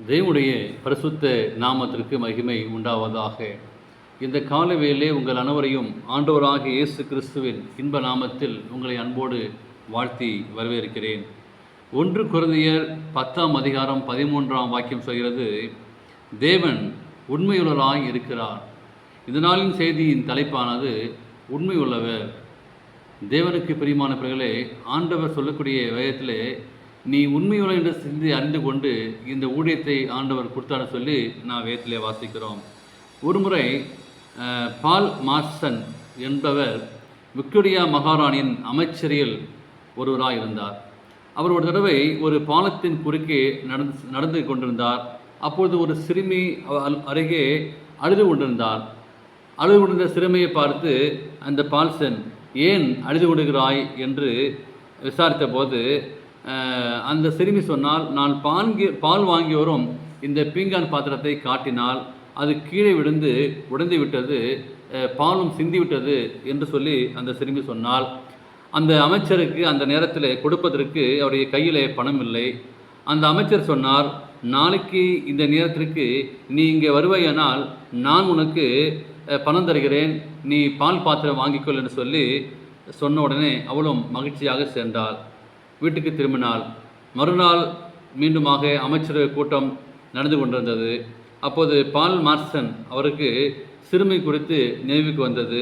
தேவனுடைய பரிசுத்த நாமத்திற்கு மகிமை உண்டாவதாக. இந்த காலவேளை உங்கள் அனைவரையும் ஆண்டவராகிய இயேசு கிறிஸ்துவின் இன்ப நாமத்தில் உங்களை அன்போடு வாழ்த்தி வரவேற்கிறேன். 1 கொரிந்தியர் 10ஆம் அதிகாரம் 13ஆம் வாக்கியம் சொல்கிறது, தேவன் உண்மையுள்ளவராய் இருக்கிறார். இந்த நாளின் செய்தியின் தலைப்பானது உண்மையுள்ளவர். தேவனுக்கு பிரியமான பிள்ளைகளே, ஆண்டவர் சொல்லக்கூடிய வேதத்திலே நீ உண்மையுள்ள என்று சிந்தி அறிந்து கொண்டு இந்த ஊழியத்தை ஆண்டவர் கொடுத்தான்னு சொல்லி நான் வேதத்திலே வாசிக்கிறோம். ஒரு முறை பால் மார்சன் என்பவர் விக்டோரியா மகாராணியின் அமைச்சரில் ஒருவராக இருந்தார். அவர் ஒரு தடவை ஒரு பாலத்தின் குறுக்கே நடந்து கொண்டிருந்தார். அப்பொழுது ஒரு சிறுமி அருகே அழுது கொண்டிருந்தார். அழுது கொண்டிருந்த சிறுமியை பார்த்து அந்த பால்சன், ஏன் அழுது கொண்டிருக்கிறாய் என்று விசாரித்த போது அந்த சிறுமி சொன்னால், நான் பால் வாங்கி வரும் இந்த பீங்கான் பாத்திரத்தை காட்டினால் அது கீழே விழுந்து உடைந்து விட்டது, பாலும் சிந்தி விட்டது என்று சொல்லி அந்த சிறுமி சொன்னால், அந்த அமைச்சருக்கு அந்த நேரத்தில் கொடுப்பதற்கு அவருடைய கையில் பணம் இல்லை. அந்த அமைச்சர் சொன்னார், நாளைக்கு இந்த நேரத்திற்கு நீ இங்கே வருவாயானால் நான் உனக்கு பணம் தருகிறேன், நீ பால் பாத்திரம் வாங்கிக்கொள் என்று சொல்லி சொன்ன உடனே அவளும் மகிழ்ச்சியாக சென்றாள். வீட்டுக்கு திரும்பினாள். மறுநாள் மீண்டுமாக அமைச்சரவை கூட்டம் நடந்து கொண்டிருந்தது. அப்போது பால் மார்சன் அவருக்கு சிறுமி குறித்து நினைவுக்கு வந்தது.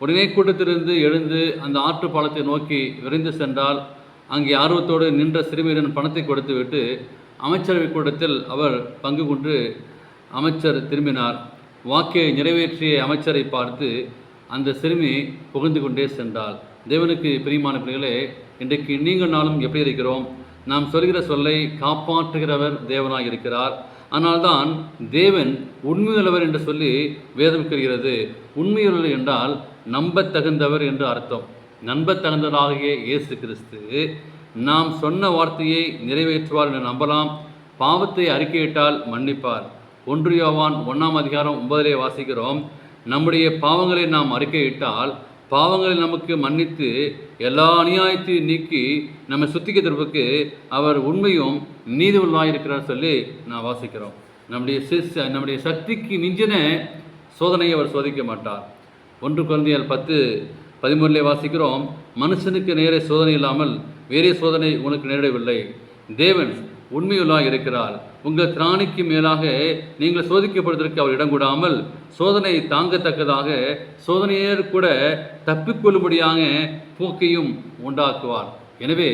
உடனே கூட்டத்திலிருந்து எழுந்து அந்த ஆற்று பாலத்தை நோக்கி விரைந்து சென்றால், அங்கே ஆர்வத்தோடு நின்ற சிறுமியிடம் பணத்தை கொடுத்து விட்டு அமைச்சரவை கூட்டத்தில் அவர் பங்கு கொண்டு அமைச்சர் திரும்பினார். வாக்கை நிறைவேற்றிய அமைச்சரை பார்த்து அந்த சிறுமி புகழ்ந்து கொண்டே சென்றாள். தேவனுக்கு பிரியமான பிள்ளைகளே, இன்றைக்கு நீங்கள் நாளும் எப்படி இருக்கிறோம்? நாம் சொல்கிற சொல்லை காப்பாற்றுகிறவர் தேவனாக இருக்கிறார். ஆனால்தான் தேவன் உண்மையுள்ளவர் என்று சொல்லி வேதம் கூறுகிறது. உண்மையுள்ளவர் என்றால் நம்பத்தகுந்தவர் என்று அர்த்தம். நம்பத்தகுந்தவராகிய இயேசு கிறிஸ்து நாம் சொன்ன வார்த்தையை நிறைவேற்றுவார் என்று நம்பலாம். பாவத்தை அறிக்கையிட்டால் மன்னிப்பார். 1 யோவான் 1ஆம் அதிகாரம் 9 வாசிக்கிறோம், நம்முடைய பாவங்களை நாம் அறிக்கையிட்டால் பாவங்களை நமக்கு மன்னித்து எல்லா அநியாயத்தையும் நீக்கி நம்ம சுத்திக்கிறதுக்கு அவர் உண்மையும் நீதியுள்ளவராக இருக்கிறார் சொல்லி நான் வாசிக்கிறோம். நம்முடைய சக்திக்கு மிஞ்சின சோதனையை அவர் சோதிக்க மாட்டார். 1 கொரிந்தியர் 10:13 வாசிக்கிறோம், மனுஷனுக்கு நேரே சோதனை இல்லாமல் வேறே சோதனை உனக்கு நேரிடவில்லை. தேவன் உண்மையுள்ளாக இருக்கிறார். உங்கள் திராணிக்கு மேலாக நீங்கள் சோதிக்கப்படுவதற்கு அவர் இடம் கூடாமல் சோதனை தாங்கத்தக்கதாக சோதனையே கூட தப்பிக்கொள்ளும்படியாக போக்கையும் உண்டாக்குவார். எனவே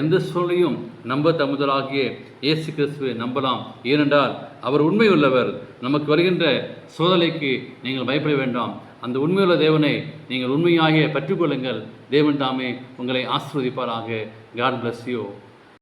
எந்த சூழ்நிலையும் நம்ப தமுதலாகிய இயேசு கிறிஸ்துவை நம்பலாம். ஏனென்றால் அவர் உண்மையுள்ளவர். நமக்கு வருகின்ற சோதனைக்கு நீங்கள் பயப்பட வேண்டாம். அந்த உண்மையுள்ள தேவனை நீங்கள் உண்மையாக பற்றிக்கொள்ளுங்கள். தேவன் தாமே உங்களை ஆசீர்வதிப்பாராக. God bless you.